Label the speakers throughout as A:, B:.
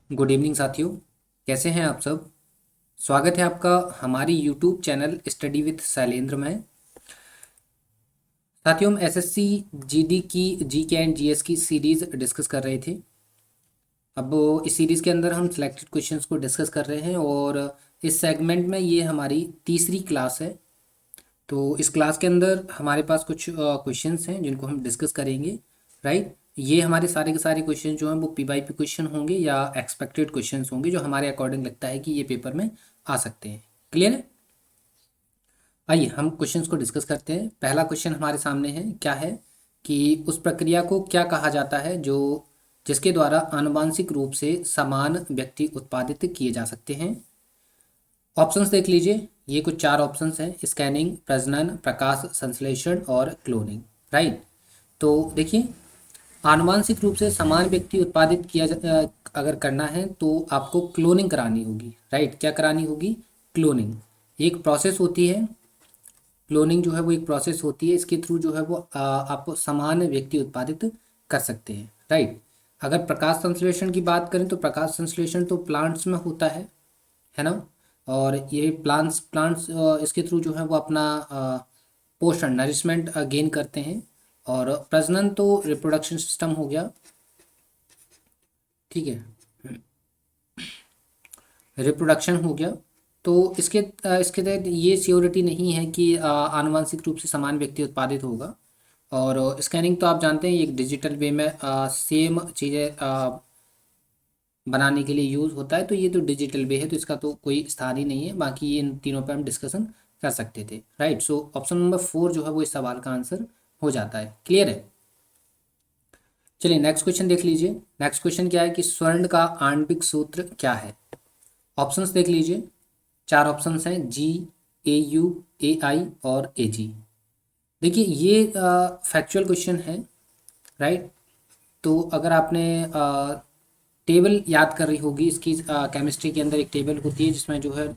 A: Good evening साथियों। कैसे हैं आप सब। स्वागत है आपका हमारी YouTube channel study with Shailendra में। साथियों, हम एसएससी जीडी की जीके एंड जीएस की सीरीज़ डिस्कस कर रहे थे। अब इस सीरीज़ के अंदर हम सिलेक्टेड क्वेश्चंस को डिस्कस कर रहे हैं और इस सेगमेंट में ये हमारी तीसरी क्लास है। तो इस क्लास के अंदर हमारे पास कुछ क्वेश्चंस हैं जिनको हम डिस्कस करेंगे। राइट, ये हमारे सारे के सारे क्वेश्चन जो हैं वो पी क्वेश्चन होंगे या एक्सपेक्टेड क्वेश्चंस होंगे जो हमारे अकॉर्डिंग लगता है कि ये पेपर में आ सकते हैं। क्लियर है। आइए हम क्वेश्चंस को डिस्कस करते हैं। पहला क्वेश्चन हमारे सामने है, क्या है कि उस प्रक्रिया को क्या कहा जाता है जो जिसके द्वारा आनुवांशिक रूप से समान व्यक्ति उत्पादित किए जा सकते हैं। ऑप्शंस देख लीजिए, ये कुछ चार ऑप्शंस हैं: स्कैनिंग, प्रजनन, प्रकाश संश्लेषण और क्लोनिंग। राइट, तो देखिए, आनुवांशिक रूप से समान व्यक्ति उत्पादित अगर करना है तो आपको क्लोनिंग करानी होगी। राइट, क्या करानी होगी? क्लोनिंग एक प्रोसेस होती है। क्लोनिंग जो है वो एक प्रोसेस होती है, इसके थ्रू जो है वो आप समान व्यक्ति उत्पादित कर सकते हैं। राइट, अगर प्रकाश संश्लेषण की बात करें तो प्रकाश संश्लेषण तो प्लांट्स में होता है ना। और ये प्लांट्स प्लांट्स इसके थ्रू जो है वो अपना पोषण नरिशमेंट गेन करते हैं। और प्रजनन तो रिप्रोडक्शन सिस्टम हो गया, ठीक है, रिप्रोडक्शन हो गया। तो इसके तहत ये श्योरिटी नहीं है कि आनुवंशिक रूप से समान व्यक्ति उत्पादित होगा। और स्कैनिंग तो आप जानते हैं, ये एक डिजिटल वे में सेम चीज़ें बनाने के लिए यूज़ होता है। तो ये तो डिजिटल वे है, तो इसका तो कोई स्थान ही नहीं है। बाकी ये इन तीनों पर हम डिस्कशन कर सकते थे। राइट, सो ऑप्शन नंबर 4 जो है वो इस सवाल का आंसर हो जाता है। क्लियर है। चलिए नेक्स्ट क्वेश्चन देख लीजिए। नेक्स्ट क्वेश्चन क्या है कि स्वर्ण का आणविक सूत्र क्या है। ऑप्शंस देख लीजिए, चार ऑप्शंस हैं: जी, ए यू, ए आई और ए जी। देखिए, ये फैक्चुअल क्वेश्चन है। राइट, तो अगर आपने टेबल याद कर रही होगी, इसकी केमिस्ट्री के अंदर एक टेबल होती है जिसमें जो है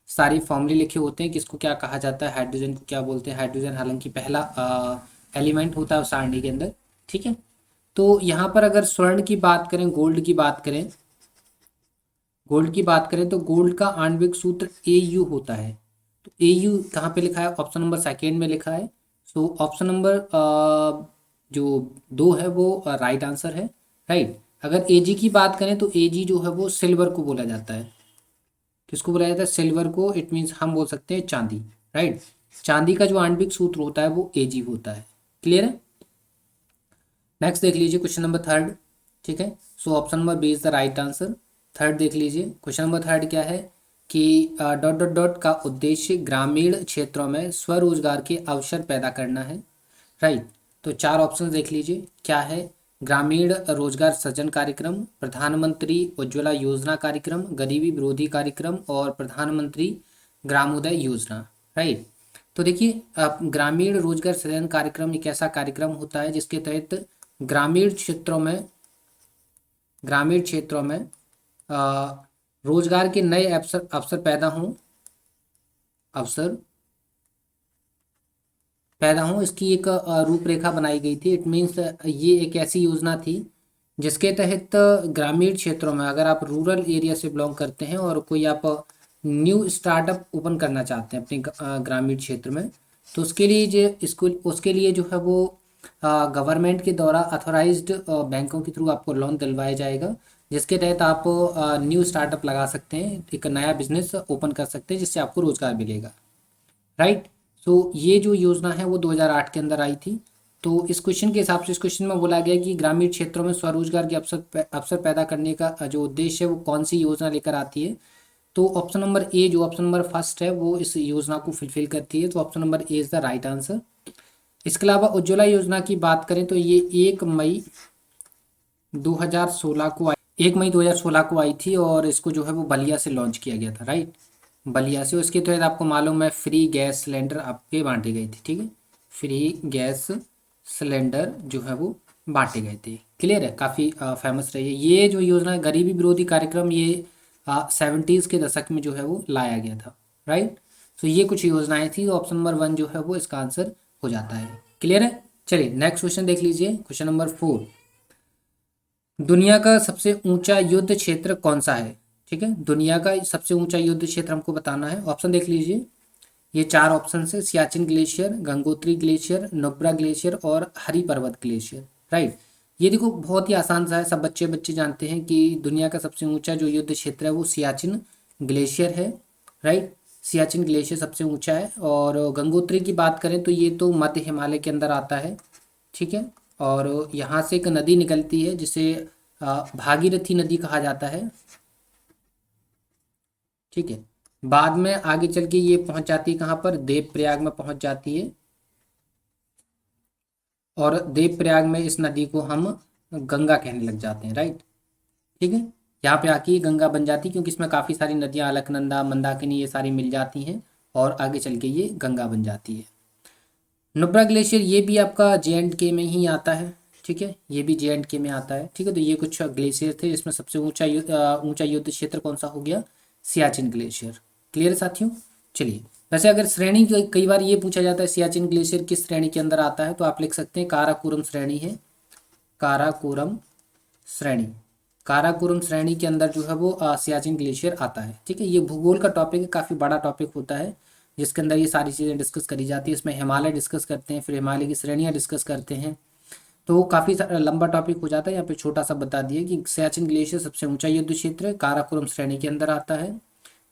A: सारी फॉर्मूले लिखे होते हैं, किसको क्या कहा जाता है, हाइड्रोजन को क्या बोलते हैं। हाइड्रोजन हालांकि पहला एलिमेंट होता है उस सारणी के अंदर, ठीक है। तो यहाँ पर अगर स्वर्ण की बात करें, गोल्ड की बात करें तो गोल्ड का आणविक सूत्र ए यू होता है। तो ए यू कहाँ पे लिखा है? ऑप्शन नंबर सेकेंड में लिखा है। सो ऑप्शन नंबर जो दो है वो राइट आंसर है। राइट, अगर ए जी की बात करें तो ए जी जो है वो सिल्वर को बोला जाता है। किसको बोला जाता है? सिल्वर को। इट मीन्स हम बोल सकते हैं चांदी। राइट, चांदी का जो आणविक सूत्र होता है वो ए जी होता है। क्लियर है। नेक्स्ट देख लीजिए क्वेश्चन नंबर थर्ड, ठीक है। So option number B is the right answer. Third देख लीजिए, क्वेश्चन नंबर थर्ड क्या है कि डॉट डॉट डॉट का उद्देश्य ग्रामीण क्षेत्रों में स्वरोजगार के अवसर पैदा करना है। राइट, तो चार ऑप्शन देख लीजिए, क्या है? ग्रामीण रोजगार सृजन कार्यक्रम, प्रधानमंत्री उज्ज्वला योजना कार्यक्रम, गरीबी विरोधी कार्यक्रम और प्रधानमंत्री ग्रामोदय योजना। राइट, तो देखिए, ग्रामीण रोजगार सृजन कार्यक्रम एक ऐसा कार्यक्रम होता है जिसके तहत ग्रामीण क्षेत्रों में रोजगार के नए अवसर अवसर पैदा हों, इसकी एक रूपरेखा बनाई गई थी। इट मीन्स ये एक ऐसी योजना थी जिसके तहत ग्रामीण क्षेत्रों में, अगर आप रूरल एरिया से बिलोंग करते हैं और कोई आप न्यू स्टार्टअप ओपन करना चाहते हैं अपने ग्रामीण क्षेत्र में, तो उसके लिए जो है वो गवर्नमेंट के द्वारा अथॉराइज्ड बैंकों के थ्रू आपको लोन दिलवाया जाएगा, जिसके तहत आप न्यू स्टार्टअप लगा सकते हैं, एक नया बिजनेस ओपन कर सकते हैं जिससे आपको रोजगार मिलेगा। राइट, सो ये जो योजना है वो 2008 के अंदर आई थी। तो इस क्वेश्चन के हिसाब से इस क्वेश्चन में बोला गया कि ग्रामीण क्षेत्रों में स्वरोजगार के अवसर पैदा करने का जो उद्देश्य है वो कौन सी योजना लेकर आती है। तो ऑप्शन नंबर ए, जो ऑप्शन नंबर फर्स्ट है, वो इस योजना को फुलफिल करती है। तो option number A is the right answer. इसके अलावा उज्ज्वला योजना की बात करें तो ये 1 मई 2016 को आई थी और इसको जो है वो बलिया से लॉन्च किया गया था। राइट, बलिया से। उसके तहत आपको मालूम है फ्री गैस सिलेंडर आपके बांटे गए थे, ठीक है। फ्री गैस सिलेंडर जो है वो बांटे गए थे। क्लियर है, काफ़ी फेमस रही है ये जो योजना है। गरीबी विरोधी कार्यक्रम ये 70s के दशक में जो है वो लाया गया था। राइट, तो ये कुछ योजनाएं थी। ऑप्शन नंबर 1 जो है वो इसका आंसर हो जाता है। क्लियर है। चलिए नेक्स्ट क्वेश्चन देख लीजिए, क्वेश्चन नंबर 4। दुनिया का सबसे ऊंचा युद्ध क्षेत्र कौन सा है? ठीक है, दुनिया का सबसे ऊंचा युद्ध क्षेत्र हमको बताना है। ऑप्शन देख लीजिए, ये चार ऑप्शन है: Siachen glacier, Gangotri glacier, Nubra glacier और हरी पर्वत ग्लेशियर। राइट। ये देखो बहुत ही आसान सा है, सब बच्चे बच्चे जानते हैं कि दुनिया का सबसे ऊंचा जो युद्ध क्षेत्र है वो सियाचिन ग्लेशियर है। राइट, सियाचिन ग्लेशियर सबसे ऊंचा है। और गंगोत्री की बात करें तो ये तो मध्य हिमालय के अंदर आता है। ठीक है, और यहाँ से एक नदी निकलती है जिसे भागीरथी नदी कहा जाता है। ठीक है, बाद में आगे चल के ये पहुंच जाती है कहाँ पर? देवप्रयाग में पहुंच जाती है। और देवप्रयाग में इस नदी को हम गंगा कहने लग जाते हैं। राइट। ठीक है, यहाँ पे आके ये गंगा बन जाती है क्योंकि इसमें काफ़ी सारी नदियाँ अलकनंदा मंदाकिनी ये सारी मिल जाती हैं और आगे चल के ये गंगा बन जाती है। नुब्रा ग्लेशियर ये भी आपका JNK में ही आता है। ठीक है, ये भी JNK में आता है। ठीक है, तो ये कुछ ग्लेशियर थे, इसमें सबसे ऊंचा युद्ध क्षेत्र कौन सा हो गया? सियाचिन ग्लेशियर। क्लियर है साथियों? चलिए, वैसे अगर श्रेणी कई बार ये पूछा जाता है सियाचिन ग्लेशियर किस श्रेणी के अंदर आता है, तो आप लिख सकते हैं काराकोरम श्रेणी है। काराकोरम श्रेणी, काराकोरम श्रेणी के अंदर जो है वो सियाचिन ग्लेशियर आता है। ठीक है, ये भूगोल का टॉपिक है, काफ़ी बड़ा टॉपिक होता है जिसके अंदर ये सारी चीज़ें डिस्कस करी जाती है। इसमें हिमालय डिस्कस करते हैं, फिर हिमालय की श्रेणियाँ डिस्कस करते हैं, तो काफ़ी लंबा टॉपिक हो जाता है। यहाँ पे छोटा सा बता दिए कि सियाचिन ग्लेशियर सबसे ऊंचा युद्ध क्षेत्र है, काराकोरम श्रेणी के अंदर आता है।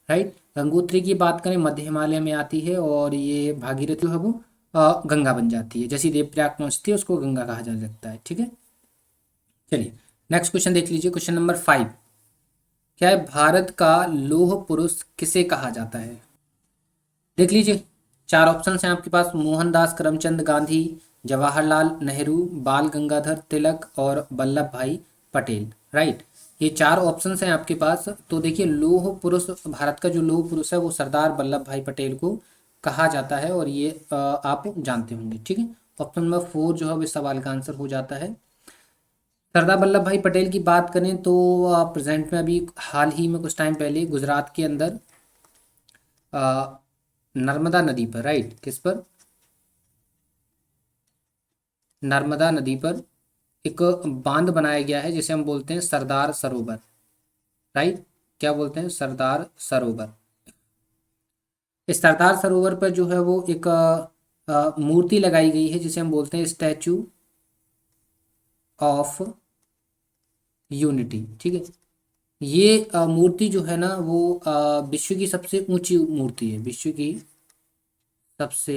A: राइट, गंगोत्री की बात करें मध्य हिमालय में आती है और ये भागीरथी जो है वो गंगा बन जाती है। जैसी देवप्रयाग पहुंचती है उसको गंगा कहा जाने लगता है। ठीक है, चलिए नेक्स्ट क्वेश्चन देख लीजिए। क्वेश्चन नंबर 5, क्या है? भारत का लौह पुरुष किसे कहा जाता है? देख लीजिए, चार ऑप्शन हैं आपके पास: मोहनदास करमचंद गांधी, जवाहरलाल नेहरू, बाल गंगाधर तिलक और वल्लभ भाई पटेल। राइट, ये चार ऑप्शन हैं आपके पास। तो देखिए, लौह पुरुष, भारत का जो लौह पुरुष है वो सरदार वल्लभ भाई पटेल को कहा जाता है और ये आप जानते होंगे। ठीक है, ऑप्शन नंबर 4 जो है वो इस सवाल का आंसर हो जाता है। सरदार वल्लभ भाई पटेल की बात करें तो प्रेजेंट में अभी हाल ही में कुछ टाइम पहले गुजरात के अंदर नर्मदा नदी पर, राइट, किस पर? नर्मदा नदी पर एक बांध बनाया गया है जिसे हम बोलते हैं सरदार सरोवर। राइट, क्या बोलते हैं? सरदार सरोवर। इस सरदार सरोवर पर जो है वो एक मूर्ति लगाई गई है जिसे हम बोलते हैं स्टैचू ऑफ यूनिटी। ठीक है, ये मूर्ति जो है ना वो विश्व की सबसे ऊंची मूर्ति है, विश्व की सबसे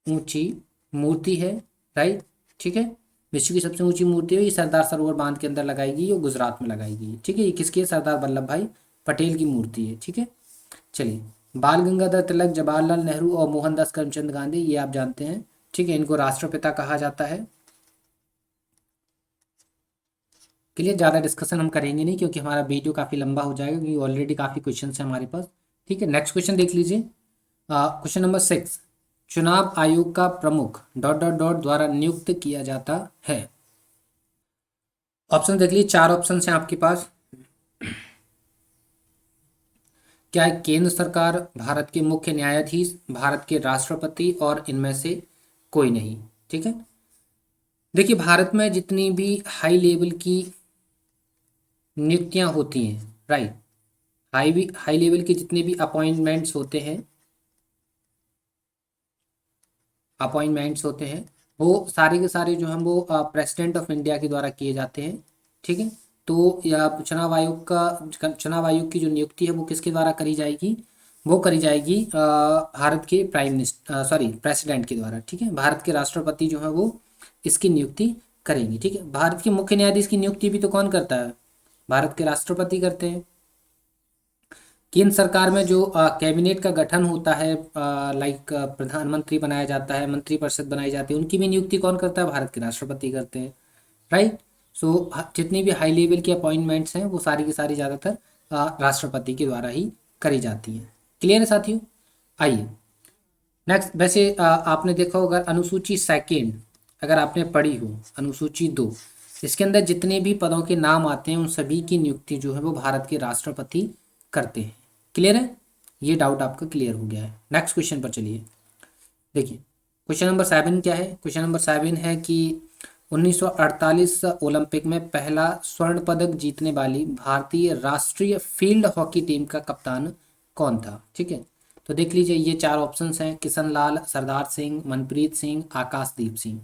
A: ऊंची मूर्ति है। राइट, ठीक है, विश्व की सबसे ऊंची मूर्ति है, ये सरदार सरोवर बांध के अंदर लगाई गई है और गुजरात में लगाई गई है। ठीक है, ये किसकी है? सरदार वल्लभ भाई पटेल की मूर्ति है। ठीक है, चलिए, बाल गंगाधर तिलक, जवाहरलाल नेहरू और मोहनदास करमचंद गांधी ये आप जानते हैं। ठीक है, इनको राष्ट्रपिता कहा जाता है। के लिए ज़्यादा डिस्कशन हम करेंगे नहीं क्योंकि हमारा वीडियो काफ़ी लंबा हो जाएगा, क्योंकि ऑलरेडी काफ़ी क्वेश्चन है हमारे पास। ठीक है, नेक्स्ट क्वेश्चन देख लीजिए। क्वेश्चन नंबर 6, चुनाव आयोग का प्रमुख डॉट डॉट डॉट द्वारा नियुक्त किया जाता है। ऑप्शन देख लीजिए, चार ऑप्शन हैं आपके पास। क्या है? केंद्र सरकार, भारत के मुख्य न्यायाधीश, भारत के राष्ट्रपति और इनमें से कोई नहीं। ठीक है, देखिए, भारत में जितनी भी हाई लेवल की नियुक्तियां होती हैं, राइट, हाई लेवल के जितने भी अपॉइंटमेंट्स होते हैं वो सारे के सारे जो हैं वो प्रेसिडेंट ऑफ इंडिया के द्वारा किए जाते हैं। ठीक है, तो या चुनाव आयोग की जो नियुक्ति है वो किसके द्वारा करी जाएगी? वो करी जाएगी भारत के प्रेसिडेंट के द्वारा। ठीक है, भारत के राष्ट्रपति जो है वो इसकी नियुक्ति करेंगे। ठीक है, भारत के मुख्य न्यायाधीश की नियुक्ति भी तो कौन करता है? भारत के राष्ट्रपति करते हैं। केंद्र सरकार में जो कैबिनेट का गठन होता है, लाइक प्रधानमंत्री बनाया जाता है, मंत्रिपरिषद बनाई जाती है, उनकी भी नियुक्ति कौन करता है? भारत के राष्ट्रपति करते हैं। राइट, सो जितनी भी हाई लेवल की अपॉइंटमेंट्स हैं वो सारी की सारी ज़्यादातर राष्ट्रपति के द्वारा ही करी जाती हैं। क्लियर है साथियों? आइए नेक्स्ट। वैसे आपने देखा होगा अनुसूची सेकेंड, अगर आपने पढ़ी हो अनुसूची 2, इसके अंदर जितने भी पदों के नाम आते हैं उन सभी की नियुक्ति जो है वो भारत के राष्ट्रपति करते हैं। क्लियर है? ये डाउट आपका क्लियर हो गया है। नेक्स्ट क्वेश्चन पर चलिए। देखिए, क्वेश्चन नंबर 7 क्या है? क्वेश्चन नंबर 7 है कि 1948 ओलंपिक में पहला स्वर्ण पदक जीतने वाली भारतीय राष्ट्रीय फील्ड हॉकी टीम का कप्तान कौन था? ठीक है, तो देख लीजिए ये चार ऑप्शंस हैं, किशन लाल, सरदार सिंह, मनप्रीत सिंह, आकाशदीप सिंह।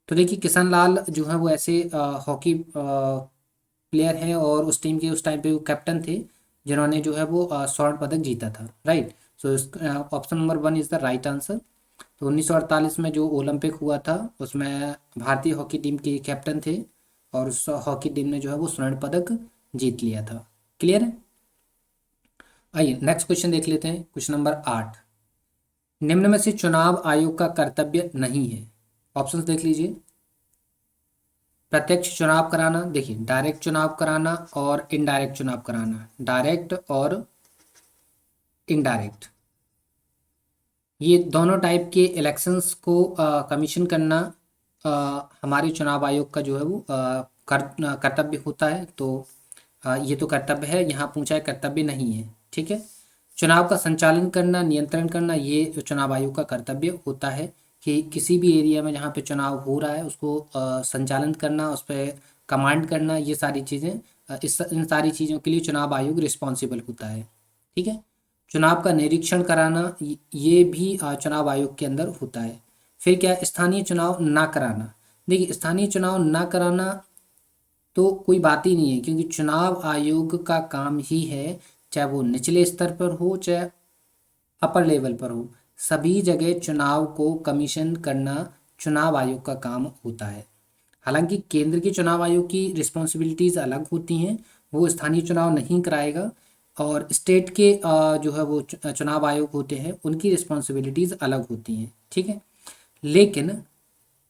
A: तो देखिए किशन लाल जो है वो ऐसे हॉकी प्लेयर हैं और उस टीम के उस टाइम पे वो कैप्टन थे जिन्होंने जो है वो स्वर्ण पदक जीता था, right. So option number 1 is the right answer. तो 1948 में जो ओलंपिक हुआ था उसमें भारतीय हॉकी टीम के कैप्टन थे और उस हॉकी टीम ने जो है वो स्वर्ण पदक जीत लिया था। क्लियर है? आइए नेक्स्ट क्वेश्चन देख लेते हैं, क्वेश्चन नंबर 8। निम्न में से चुनाव आयोग का कर्तव्य नहीं है। ऑप्शंस देख लीजिए। प्रत्यक्ष चुनाव कराना, देखिए डायरेक्ट चुनाव कराना और इनडायरेक्ट चुनाव कराना, डायरेक्ट और इनडायरेक्ट, ये दोनों टाइप के इलेक्शंस को कमीशन करना हमारे चुनाव आयोग का जो है वो कर्तव्य होता है। तो ये तो कर्तव्य है, यहाँ पूछा है कर्तव्य नहीं है। ठीक है, चुनाव का संचालन करना, नियंत्रण करना, ये चुनाव आयोग का कर्तव्य होता है कि किसी भी एरिया में जहाँ पे चुनाव हो रहा है उसको संचालन करना, उस पर कमांड करना, ये सारी चीज़ें इन सारी चीज़ों के लिए चुनाव आयोग रिस्पॉन्सिबल होता है। ठीक है, चुनाव का निरीक्षण कराना ये भी चुनाव आयोग के अंदर होता है। फिर क्या, स्थानीय चुनाव ना कराना। देखिए स्थानीय चुनाव ना कराना तो कोई बात ही नहीं है, क्योंकि चुनाव आयोग का काम ही है, चाहे वो निचले स्तर पर हो चाहे अपर लेवल पर हो, सभी जगह चुनाव को कमीशन करना चुनाव आयोग का काम होता है। हालांकि केंद्र के चुनाव आयोग की रिस्पॉन्सिबिलिटीज़ अलग होती हैं, वो स्थानीय चुनाव नहीं कराएगा, और स्टेट के जो है वो चुनाव आयोग होते हैं उनकी रिस्पॉन्सिबिलिटीज़ अलग होती हैं। ठीक है, लेकिन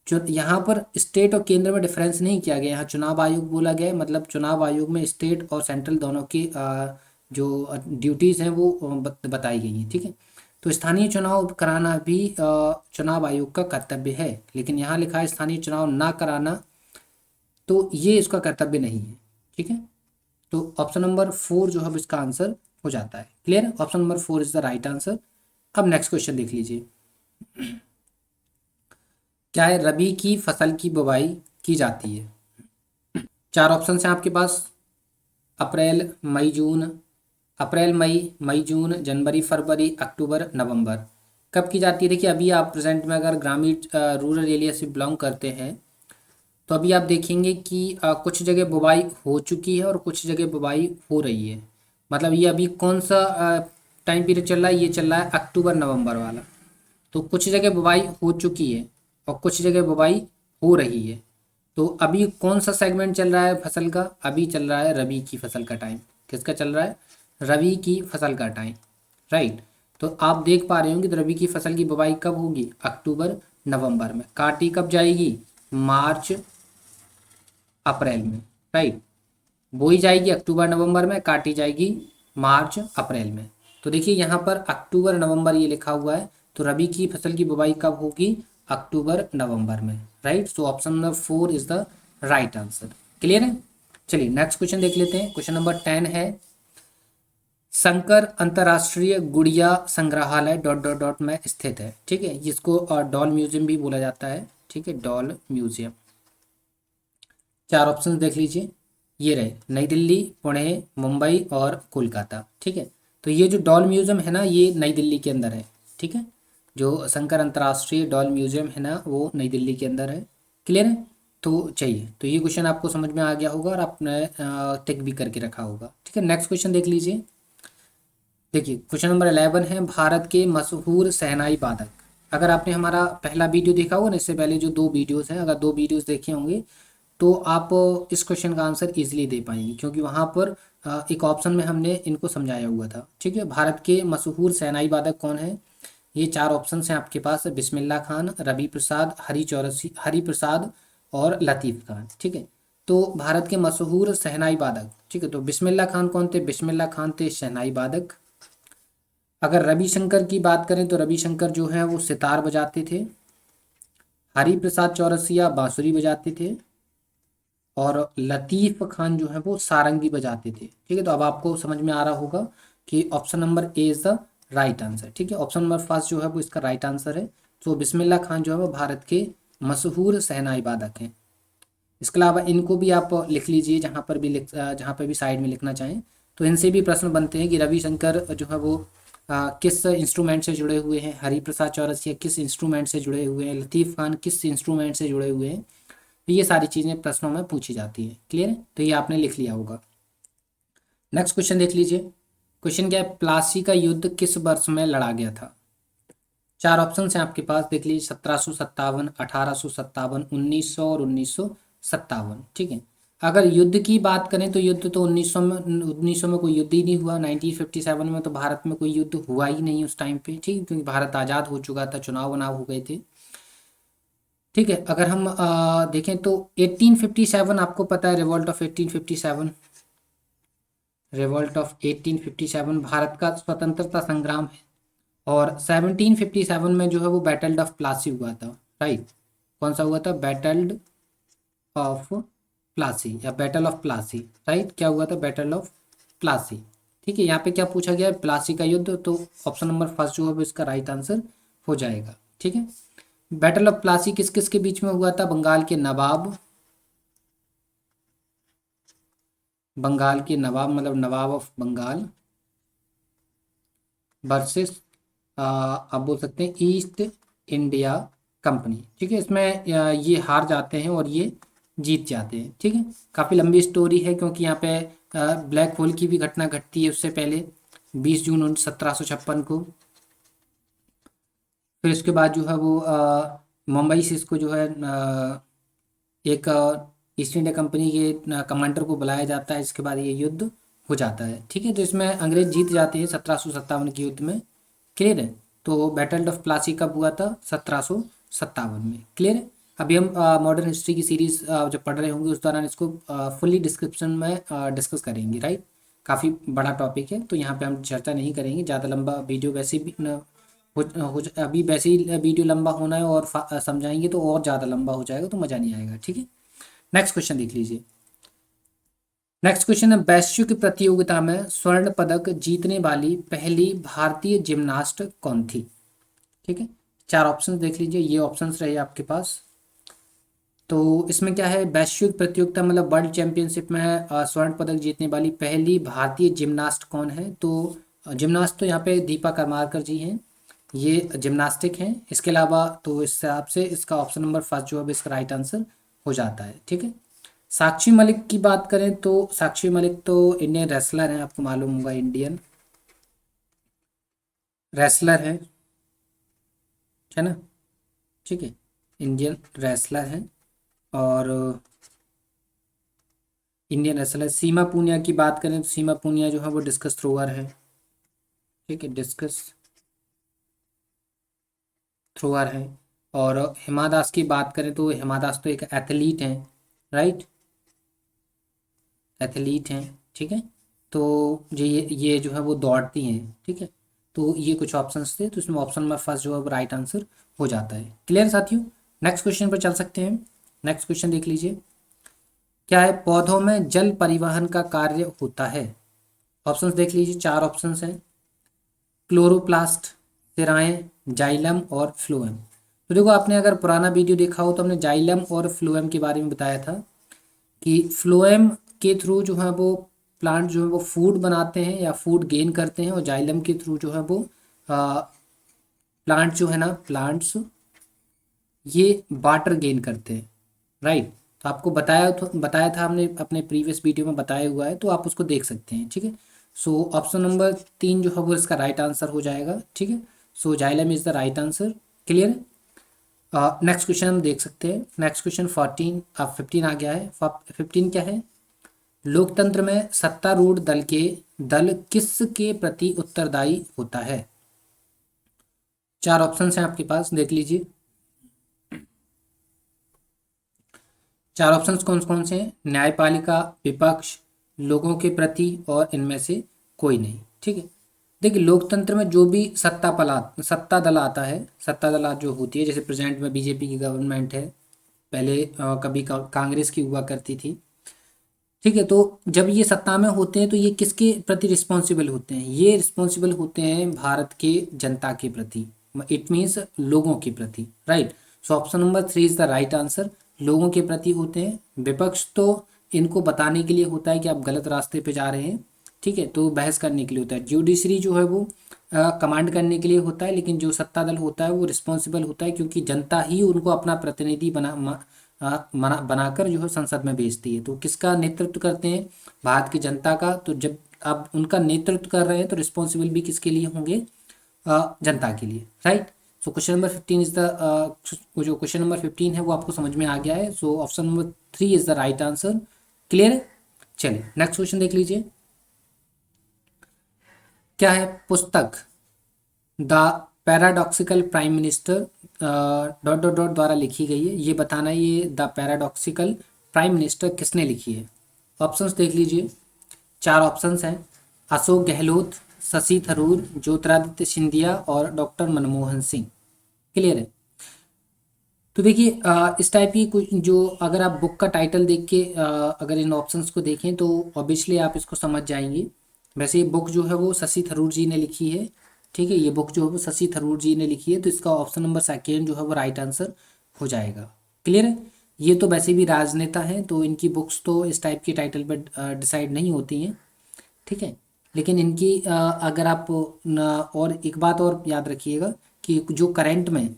A: यहाँ पर स्टेट और केंद्र में डिफरेंस नहीं किया गया, यहाँ चुनाव आयोग बोला गया है, मतलब चुनाव आयोग में स्टेट और सेंट्रल दोनों की जो ड्यूटीज़ हैं वो बताई गई हैं। ठीक है, तो स्थानीय चुनाव कराना भी चुनाव आयोग का कर्तव्य है, लेकिन यहाँ लिखा है स्थानीय चुनाव ना कराना, तो ये इसका कर्तव्य नहीं है। ठीक है, तो ऑप्शन नंबर 4 जो है इसका आंसर हो जाता है। क्लियर है, option number 4 is the right answer. अब नेक्स्ट क्वेश्चन देख लीजिए। क्या है, रबी की फसल की बुवाई की जाती है? चार ऑप्शन हैं आपके पास, अप्रैल मई जून, अप्रैल मई, मई जून, जनवरी फरवरी, अक्टूबर नवंबर। कब की जाती है? देखिए अभी आप प्रेजेंट में अगर ग्रामीण रूरल एरिया से बिलोंग करते हैं तो अभी आप देखेंगे कि कुछ जगह बुवाई हो चुकी है और कुछ जगह बुवाई हो रही है। मतलब ये अभी कौन सा टाइम पीरियड चल रहा है? ये चल रहा है अक्टूबर नवंबर वाला। तो कुछ जगह बुवाई हो चुकी है और कुछ जगह बुवाई हो रही है। तो अभी कौन सा सेगमेंट चल रहा है फसल का? अभी चल रहा है रबी की फसल का टाइम। किसका चल रहा है? रबी की फसल का टाइम, राइट। तो आप देख पा रहे होंगे, तो रबी की फसल की बुवाई कब होगी? अक्टूबर नवंबर में। काटी कब जाएगी? मार्च अप्रैल में, राइट। बोई जाएगी अक्टूबर नवंबर में, काटी जाएगी मार्च अप्रैल में। तो देखिए यहाँ पर अक्टूबर नवंबर ये लिखा हुआ है, तो रबी की फसल की बुवाई कब होगी? अक्टूबर नवंबर में, right. So option number 4 is the right answer. Clear है? चलिए नेक्स्ट क्वेश्चन देख लेते हैं। क्वेश्चन नंबर 10 है, शंकर अंतर्राष्ट्रीय गुड़िया संग्रहालय डॉट डॉट डॉट में स्थित है। ठीक है, जिसको डॉल म्यूजियम भी बोला जाता है। ठीक है, डॉल म्यूजियम। चार ऑप्शन देख लीजिए, ये रहे नई दिल्ली, पुणे, मुंबई और कोलकाता। ठीक है, तो ये जो डॉल म्यूजियम है ना, ये नई दिल्ली के अंदर है। ठीक है, जो शंकर अंतर्राष्ट्रीय डॉल म्यूजियम है ना, वो नई दिल्ली के अंदर है। क्लियर है? तो चाहिए, तो ये क्वेश्चन आपको समझ में आ गया होगा और आपने टिक भी करके रखा होगा। ठीक है, नेक्स्ट क्वेश्चन देख लीजिए। देखिए क्वेश्चन नंबर 11 है, भारत के मशहूर शहनाई वादक। अगर आपने हमारा पहला वीडियो देखा होगा ना, इससे पहले जो 2 वीडियोस हैं, अगर 2 वीडियोस देखे होंगे तो आप इस क्वेश्चन का आंसर इजीली दे पाएंगे, क्योंकि वहाँ पर एक ऑप्शन में हमने इनको समझाया हुआ था। ठीक है, भारत के मशहूर शहनाई वादक कौन है? ये 4 ऑप्शन हैं आपके पास, बिस्मिल्लाह खान, रवि प्रसाद, हरि प्रसाद और लतीफ़ खान। ठीक है, तो भारत के मशहूर शहनाई वादक, ठीक है, तो बिस्मिल्लाह खान कौन थे? बिस्मिल्लाह खान थे शहनाई वादक। अगर रविशंकर की बात करें तो रविशंकर जो है वो सितार बजाते थे। हरि प्रसाद चौरसिया बांसुरी बजाते थे और लतीफ़ खान जो है वो सारंगी बजाते थे। ठीक है, तो अब आपको समझ में आ रहा होगा कि option number A is the right answer. ठीक है, ऑप्शन नंबर फर्स्ट जो है वो इसका राइट आंसर है। तो बिस्मिल्लाह खान जो है वो भारत के मशहूर शहनाई वादक हैं। इसके अलावा इनको भी आप लिख लीजिए, जहाँ पर भी साइड में लिखना चाहें। तो इनसे भी प्रश्न बनते हैं कि रविशंकर जो है वो किस इंस्ट्रूमेंट से जुड़े हुए हैं, हरिप्रसाद चौरसिया किस इंस्ट्रूमेंट से जुड़े हुए हैं, लतीफ़ खान किस इंस्ट्रूमेंट से जुड़े हुए हैं। तो ये सारी चीज़ें प्रश्नों में पूछी जाती हैं। क्लियर है? तो ये आपने लिख लिया होगा। नेक्स्ट क्वेश्चन देख लीजिए। क्वेश्चन क्या है, प्लासी का युद्ध किस वर्ष में लड़ा गया था? चार ऑप्शन हैं आपके पास, देख लीजिए। 1757, 1857, 1900 और 1957। ठीक है। अगर युद्ध की बात करें तो युद्ध तो 1900 में कोई युद्ध ही नहीं हुआ। 1957 में तो भारत में कोई युद्ध हुआ ही नहीं उस टाइम पे, ठीक है, क्योंकि भारत आज़ाद हो चुका था, चुनाव वनाव हो गए थे। ठीक है। अगर हम देखें तो 1857, आपको पता है revolt of 1857, revolt of 1857 Bharat का स्वतंत्रता संग्राम है। और 1757 में जो है वो बैटल ऑफ प्लासी हुआ था। राइट, कौन सा हुआ था? बैटल ऑफ प्लासी या बैटल ऑफ प्लासी। राइट, क्या हुआ था? Battle of Plassey. ठीक है। यहाँ पे क्या पूछा गया है? प्लासी का युद्ध। तो ऑप्शन नंबर फर्स्ट जो है वो इसका राइट आंसर हो जाएगा। ठीक है। बैटल ऑफ प्लासी किस किस के बीच में हुआ था? बंगाल के नवाब मतलब नवाब ऑफ बंगाल वर्सेस आप बोल सकते हैं ईस्ट इंडिया कंपनी। ठीक है। इसमें ये हार जाते हैं और ये जीत जाते हैं। ठीक है। काफ़ी लंबी स्टोरी है, क्योंकि यहाँ पे ब्लैक होल की भी घटना घटती है उससे पहले, 20 जून 1756 को। फिर उसके बाद जो है वो मुंबई से इसको जो है एक ईस्ट इंडिया कंपनी के कमांडर को बुलाया जाता है। इसके बाद ये युद्ध हो जाता है। ठीक है। तो इसमें अंग्रेज जीत जाते हैं 1757 के युद्ध में। क्लियर है? तो बैटल ऑफ प्लासी कब हुआ था? 1757 में। क्लियर है? अभी हम मॉडर्न हिस्ट्री की सीरीज जब पढ़ रहे होंगे उस दौरान इसको फुल्ली डिस्क्रिप्शन में डिस्कस करेंगे। राइट, काफ़ी बड़ा टॉपिक है, तो यहाँ पे हम चर्चा नहीं करेंगे। ज़्यादा लंबा वीडियो वैसे भी अभी वैसे ही वीडियो लंबा होना है, और समझाएंगे तो और ज़्यादा लंबा हो जाएगा, तो मज़ा नहीं आएगा। ठीक है। नेक्स्ट क्वेश्चन देख लीजिए। नेक्स्ट क्वेश्चन है, वैश्विक प्रतियोगिता में स्वर्ण पदक जीतने वाली पहली भारतीय जिम्नास्ट कौन थी? ठीक है। चार ऑप्शंस देख लीजिए, ये ऑप्शंस रहे आपके पास। तो इसमें क्या है, वैश्विक प्रतियोगिता मतलब वर्ल्ड चैंपियनशिप में स्वर्ण पदक जीतने वाली पहली भारतीय जिम्नास्ट कौन है? तो जिम्नास्ट तो यहाँ पे दीपा करमारकर जी हैं, ये जिम्नास्टिक हैं। इसके अलावा तो इस हिसाब से इसका ऑप्शन नंबर फर्स्ट जो है इसका राइट आंसर हो जाता है। ठीक है। साक्षी मलिक की बात करें तो साक्षी मलिक तो इंडियन रेसलर हैं, आपको मालूम होगा, इंडियन रेसलर हैं, है ना? ठीक है, इंडियन रेसलर हैं। और इंडियन रेसलर सीमा पूनिया की बात करें तो सीमा पूनिया जो है वो डिस्कस थ्रोअर है। ठीक है, डिस्कस थ्रोअर है। और हिमा दास की बात करें तो हिमा दास तो एक एथलीट हैं। राइट, एथलीट हैं। ठीक है। तो ये जो है वो दौड़ती हैं। ठीक है। तो ये कुछ ऑप्शंस थे, तो इसमें ऑप्शन नंबर फर्स्ट जो है वो राइट आंसर हो जाता है। क्लियर साथियों? नेक्स्ट क्वेश्चन पर चल सकते हैं। नेक्स्ट क्वेश्चन देख लीजिए। क्या है, पौधों में जल परिवहन का कार्य होता है? ऑप्शंस देख लीजिए, चार ऑप्शंस हैं। क्लोरोप्लास्ट, सिराएं, जाइलम और फ्लोएम। तो देखो, आपने अगर पुराना वीडियो देखा हो तो हमने जाइलम और फ्लोएम के बारे में बताया था कि फ्लोएम के थ्रू जो है वो प्लांट जो है वो फूड बनाते हैं या फूड गेन करते हैं, और जाइलम के थ्रू जो है वो प्लांट जो है ना, प्लांट्स ये वाटर गेन करते हैं। राइट, तो आपको बताया था हमने अपने प्रीवियस वीडियो में बताया हुआ है, तो आप उसको देख सकते हैं। ठीक है। सो ऑप्शन नंबर 3 जो है वो इसका राइट आंसर हो जाएगा। ठीक है। So xylem is the right answer. Clear है? नेक्स्ट क्वेश्चन हम देख सकते हैं। नेक्स्ट क्वेश्चन 14 अब 15 आ गया है। 15 क्या है, लोकतंत्र में सत्तारूढ़ दल किसके प्रति उत्तरदायी होता है? चार ऑप्शंस हैं आपके पास, देख लीजिए। चार ऑप्शंस कौन कौन से हैं? न्यायपालिका, विपक्ष, लोगों के प्रति, और इनमें से कोई नहीं। ठीक है। देखिए, लोकतंत्र में जो भी सत्ता दल आता है, सत्ता दल जो होती है, जैसे प्रेजेंट में बीजेपी की गवर्नमेंट है, पहले कभी कांग्रेस की हुआ करती थी। ठीक है। तो जब ये सत्ता में होते हैं तो ये किसके प्रति रिस्पॉन्सिबल होते हैं? ये रिस्पॉन्सिबल होते हैं भारत के जनता के प्रति, इट मीन्स लोगों के प्रति। Right, so option number 3 is the right answer. लोगों के प्रति होते हैं, विपक्ष तो इनको बताने के लिए होता है कि आप गलत रास्ते पे जा रहे हैं, ठीक है, तो बहस करने के लिए होता है। ज्यूडिशरी जो है वो कमांड करने के लिए होता है, लेकिन जो सत्ता दल होता है वो रिस्पॉन्सिबल होता है, क्योंकि जनता ही उनको अपना प्रतिनिधि बनाकर जो है संसद में भेजती है। तो किसका नेतृत्व करते हैं? भारत की जनता का। तो जब आप उनका नेतृत्व कर रहे हैं तो रिस्पॉन्सिबल भी किसके लिए होंगे? जनता के लिए, right. So question number 15 is the जो क्वेश्चन नंबर 15 है वो आपको समझ में आ गया है। So option number 3 is the right answer. Clear है? चलिए नेक्स्ट क्वेश्चन देख लीजिए। क्या है? पुस्तक the paradoxical prime minister dot dot dot द्वारा लिखी गई है। ये बताना, ये द पैराडॉक्सिकल प्राइम मिनिस्टर किसने लिखी है? ऑप्शंस देख लीजिए, 4 ऑप्शंस हैं। अशोक गहलोत, शशि थरूर, ज्योतिरादित्य सिंधिया और डॉक्टर मनमोहन सिंह। क्लियर है? तो देखिए इस टाइप की कुछ जो, अगर आप बुक का टाइटल देख के अगर इन ऑप्शंस को देखें तो ऑब्वियसली आप इसको समझ जाएंगे। वैसे ये बुक जो है वो शशि थरूर जी ने लिखी है, ठीक है, ये बुक जो है वो शशि थरूर जी ने लिखी है, तो इसका ऑप्शन नंबर 2 जो है वो राइट आंसर हो जाएगा। क्लियर है? ये तो वैसे भी राजनेता हैं, तो इनकी बुक्स तो इस टाइप की टाइटल पर डिसाइड नहीं होती हैं, ठीक है। लेकिन इनकी अगर आप और एक बात और याद रखिएगा कि जो करंट में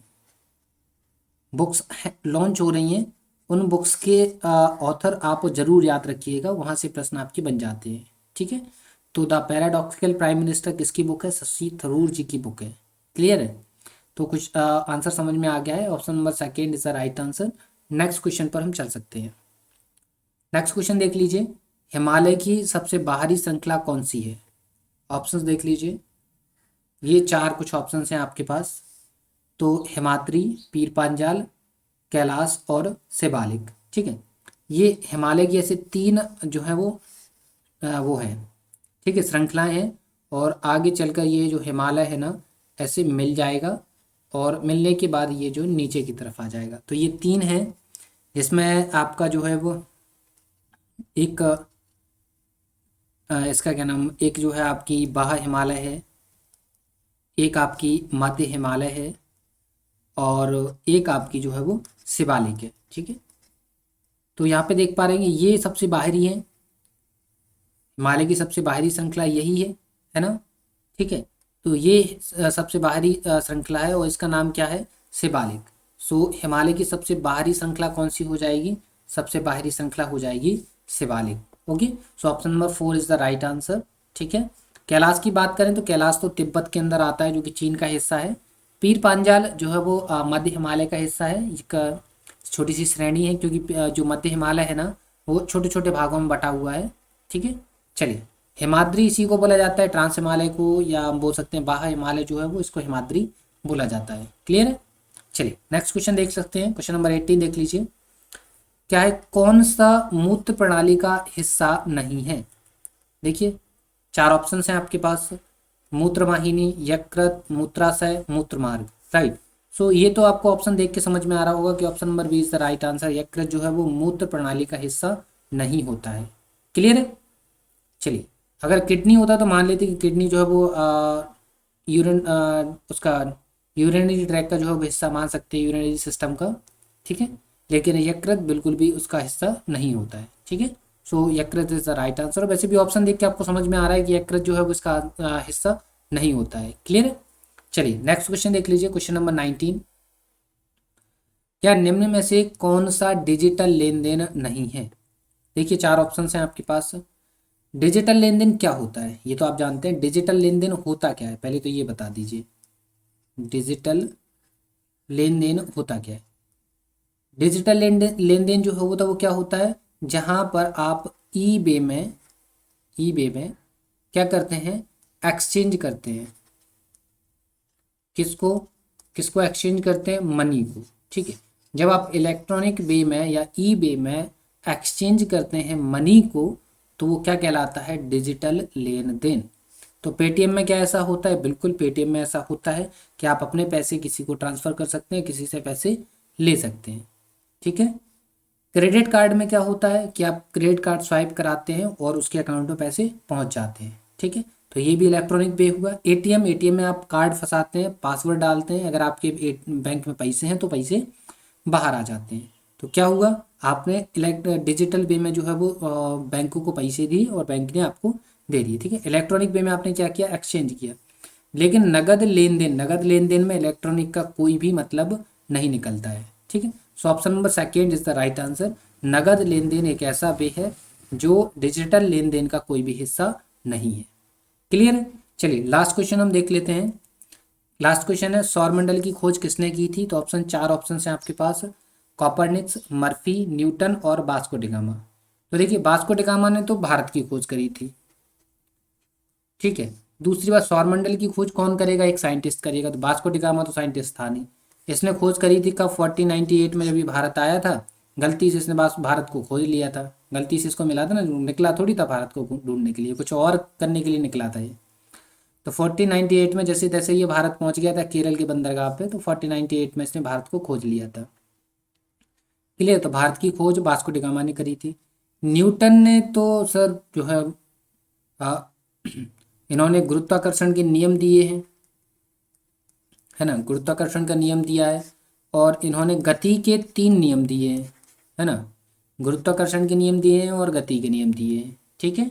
A: बुक्स लॉन्च हो रही हैं उन बुक्स के ऑथर आप ज़रूर याद रखिएगा, वहाँ से प्रश्न आपके बन जाते हैं, ठीक है। तो द पैराडॉक्सिकल प्राइम मिनिस्टर किसकी बुक है? शशि थरूर जी की बुक है। क्लियर है? तो कुछ आंसर समझ में आ गया है। Option number 2 is the right answer. Next question पर हम चल सकते हैं। नेक्स्ट क्वेश्चन देख लीजिए, हिमालय की सबसे बाहरी श्रृंखला कौन सी है? ऑप्शंस देख लीजिए, ये 4 कुछ ऑप्शंस हैं आपके पास। तो हिमाद्री, पीर पांजाल, कैलाश और शिवालिक, ठीक है। ये हिमालय की ऐसे 3 जो है वो है, ठीक है, श्रृंखलाएं हैं। और आगे चलकर ये जो हिमालय है ना ऐसे मिल जाएगा, और मिलने के बाद ये जो नीचे की तरफ आ जाएगा। तो ये 3 हैं, जिसमें आपका जो है वो एक इसका क्या नाम, एक जो है आपकी बाह्य हिमालय है, एक आपकी मध्य हिमालय है, और एक आपकी जो है वो शिवालिक है, ठीक है। तो यहाँ पे देख पा रहे हैं ये सबसे बाहरी है, हिमालय की सबसे बाहरी श्रृंखला यही है ना, ठीक है। तो ये सबसे बाहरी श्रृंखला है और इसका नाम क्या है? शिवालिक। सो हिमालय की सबसे बाहरी श्रृंखला कौन सी हो जाएगी? सबसे बाहरी श्रृंखला हो जाएगी Shivalik. Okay, so option number 4 is the right answer, ठीक है। कैलाश की बात करें तो कैलाश तो तिब्बत के अंदर आता है, जो कि चीन का हिस्सा है। पीर पांजाल जो है वो मध्य हिमालय का हिस्सा है। एक छोटी सी श्रेणी है, क्योंकि जो मध्य हिमालय है ना वो छोटे छोटे भागों में बटा हुआ है, ठीक है। चलिए, हिमाद्री इसी को बोला जाता है, ट्रांस हिमालय को, या हम बोल सकते हैं बाह्य हिमालय जो है वो इसको हिमाद्री बोला जाता है। क्लियर है? चलिए नेक्स्ट क्वेश्चन देख सकते हैं। क्वेश्चन नंबर 18 देख लीजिए, क्या है? कौन सा मूत्र प्रणाली का हिस्सा नहीं है? देखिए 4 ऑप्शन हैं आपके पास, मूत्रवाहिनी, यकृत, मूत्राशय, मूत्रमार्ग, राइट। सो ये तो आपको ऑप्शन देख के समझ में आ रहा होगा कि option number B is the right answer. यकृत जो है वो मूत्र प्रणाली का हिस्सा नहीं होता है। क्लियर है? चलिए, अगर किडनी होता तो मान लेते कि किडनी जो है वो यूरिन उसका यूरिनरी ट्रैक का जो है वो हिस्सा मान सकते हैं, यूरिनरी सिस्टम का, ठीक है। लेकिन यकृत बिल्कुल भी उसका हिस्सा नहीं होता है, ठीक है। सो यकृत इज द राइट आंसर। वैसे भी ऑप्शन देख के आपको समझ में आ रहा है कि यकृत जो है वो इसका हिस्सा नहीं होता है। क्लियर है? चलिए नेक्स्ट क्वेश्चन देख लीजिए, क्वेश्चन नंबर 19, क्या निम्न में से कौन सा डिजिटल लेन देन नहीं है? देखिए 4 ऑप्शन हैं आपके पास। डिजिटल लेन देन क्या होता है ये तो आप जानते हैं, डिजिटल लेन देन होता क्या है पहले तो ये बता दीजिए। डिजिटल लेन देन होता क्या है? डिजिटल लेन देन जो होता है वो क्या होता है? जहां पर आप ई बे में क्या करते हैं? एक्सचेंज करते हैं। किसको? किसको एक्सचेंज करते हैं? मनी को, ठीक है। जब आप इलेक्ट्रॉनिक वे में या ई बे में एक्सचेंज करते हैं मनी को, तो वो क्या कहलाता है? डिजिटल लेन देन। तो पेटीएम में क्या ऐसा होता है? बिल्कुल पेटीएम में ऐसा होता है कि आप अपने पैसे किसी को ट्रांसफ़र कर सकते हैं, किसी से पैसे ले सकते हैं, ठीक है। क्रेडिट कार्ड में क्या होता है कि आप क्रेडिट कार्ड स्वाइप कराते हैं और उसके अकाउंट में पैसे पहुंच जाते हैं, ठीक है। तो ये भी इलेक्ट्रॉनिक पे हुआ। एटीएम में आप कार्ड फंसाते हैं, पासवर्ड डालते हैं, अगर आपके बैंक में पैसे हैं तो पैसे बाहर आ जाते हैं, तो क्या हुआ, आपने डिजिटल वे में जो है वो बैंकों को पैसे दिए और बैंक ने आपको दे दिए, ठीक है। इलेक्ट्रॉनिक वे में आपने क्या किया, एक्सचेंज किया। लेकिन नगद लेन देन में इलेक्ट्रॉनिक का कोई भी मतलब नहीं निकलता है, ठीक है। So option number second is the right answer. नगद लेन देन एक ऐसा वे है जो डिजिटल लेन देन का कोई भी हिस्सा नहीं है। क्लियर है। चलिए लास्ट क्वेश्चन हम देख लेते हैं। लास्ट क्वेश्चन है, सौरमंडल की खोज किसने की थी? तो ऑप्शन, चार ऑप्शन है आपके पास, कॉपरनिक्स, मर्फी, न्यूटन और वास्को डी गामा। तो देखिए वास्को डी गामा ने तो भारत की खोज करी थी, ठीक है। दूसरी बात, सौरमंडल की खोज कौन करेगा, एक साइंटिस्ट करेगा, तो वास्को डी गामा तो साइंटिस्ट था नहीं। इसने खोज करी थी कब, 1498 में जब ये भारत आया था। गलती से इसने भारत को खोज लिया था, गलती से इसको मिला था ना, निकला थोड़ी था भारत को ढूंढने के लिए, कुछ और करने के लिए निकला था ये। तो 1498 में जैसे तैसे ये भारत पहुंच गया था केरल के बंदरगाह पे, तो 1498 में इसने भारत को खोज लिया था। क्लियर। तो भारत की खोज वास्को डी गामा ने करी थी। न्यूटन ने तो सर जो है आ, इन्होंने गुरुत्वाकर्षण के नियम दिए हैं, है ना, गुरुत्वाकर्षण का नियम दिया है। और इन्होंने गति के तीन नियम दिए हैं, है ना, गुरुत्वाकर्षण के नियम दिए हैं और गति के नियम दिए हैं, ठीक है।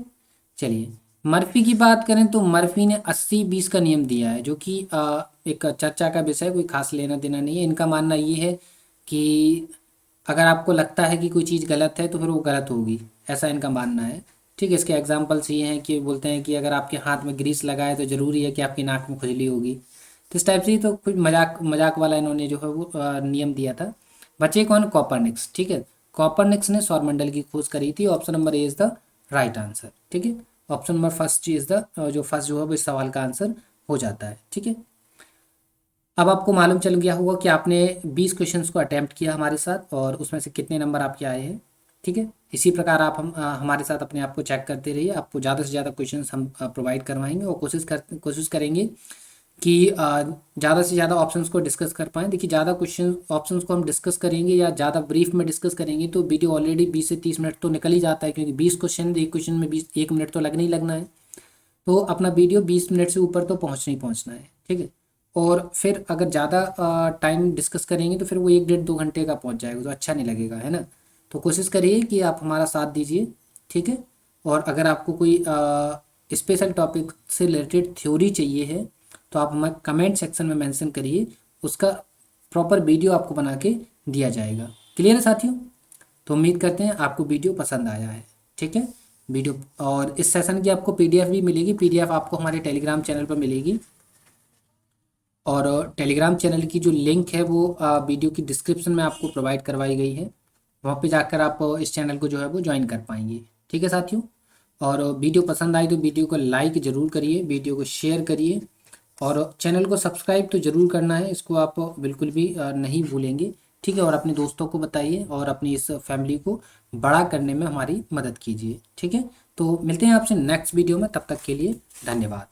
A: चलिए मर्फी की बात करें तो मर्फी ने 80-20 का नियम दिया है, जो कि एक चर्चा का विषय, कोई खास लेना देना नहीं है। इनका मानना ये है कि अगर आपको लगता है कि कोई चीज़ गलत है तो फिर वो गलत होगी, ऐसा इनका मानना है, ठीक है। इसके एग्जांपल्स ये हैं कि बोलते हैं कि अगर आपके हाथ में ग्रीस लगा है तो ज़रूरी है कि आपकी नाक में खुजली होगी। तो इस टाइप से ही तो कुछ मजाक मजाक वाला इन्होंने जो है वो नियम दिया था। बचे कौन, कॉपरनिक्स, ठीक है। कॉपरनिक्स ने सौरमंडल की खोज करी थी। Option number A is the right answer, ठीक है। Option number first is the जो फर्स्ट जो है वो इस सवाल का आंसर हो जाता है, ठीक है। अब आपको मालूम चल गया होगा कि आपने 20 क्वेश्चंस को अटेम्प्ट किया हमारे साथ और उसमें से कितने नंबर आपके आए हैं, ठीक है। इसी प्रकार आप हमारे साथ अपने आप को चेक करते रहिए। आपको ज़्यादा से ज़्यादा क्वेश्चंस हम प्रोवाइड करवाएंगे और कोशिश करेंगे कि ज़्यादा से ज़्यादा ऑप्शंस को डिस्कस कर पाएँ। देखिए ज़्यादा क्वेश्चन ऑप्शंस को हम डिस्कस करेंगे या ज़्यादा ब्रीफ में डिस्कस करेंगे तो वीडियो ऑलरेडी 20 से 30 मिनट तो निकल ही जाता है, क्योंकि 20 क्वेश्चन, एक क्वेश्चन में 1 मिनट तो लगना ही लगना है। तो अपना वीडियो 20 मिनट से ऊपर तो पहुँचना ही पहुँचना है, ठीक है। और फिर अगर ज़्यादा टाइम डिस्कस करेंगे तो फिर वो 1 डेढ़ 2 घंटे का पहुँच जाएगा, तो अच्छा नहीं लगेगा, है ना। तो कोशिश करिए कि आप हमारा साथ दीजिए, ठीक है। और अगर आपको कोई स्पेशल टॉपिक से रिलेटेड थ्योरी चाहिए है तो आप हमें कमेंट सेक्शन में मेंशन करिए, उसका प्रॉपर वीडियो आपको बना के दिया जाएगा। क्लियर है साथियों। तो उम्मीद करते हैं आपको वीडियो पसंद आया है, ठीक है। वीडियो और इस सेशन की आपको पीडीएफ भी मिलेगी, पीडीएफ आपको हमारे टेलीग्राम चैनल पर मिलेगी। और टेलीग्राम चैनल की जो लिंक है वो वीडियो की डिस्क्रिप्शन में आपको प्रोवाइड करवाई गई है, वहाँ पे जाकर आप इस चैनल को जो है वो ज्वाइन कर पाएंगे, ठीक है साथियों। और वीडियो पसंद आई तो वीडियो को लाइक ज़रूर करिए, वीडियो को शेयर करिए और चैनल को सब्सक्राइब तो ज़रूर करना है, इसको आप बिल्कुल भी नहीं भूलेंगे, ठीक है। और अपने दोस्तों को बताइए और अपनी इस फैमिली को बड़ा करने में हमारी मदद कीजिए, ठीक है। तो मिलते हैं आपसे नेक्स्ट वीडियो में, तब तक के लिए धन्यवाद।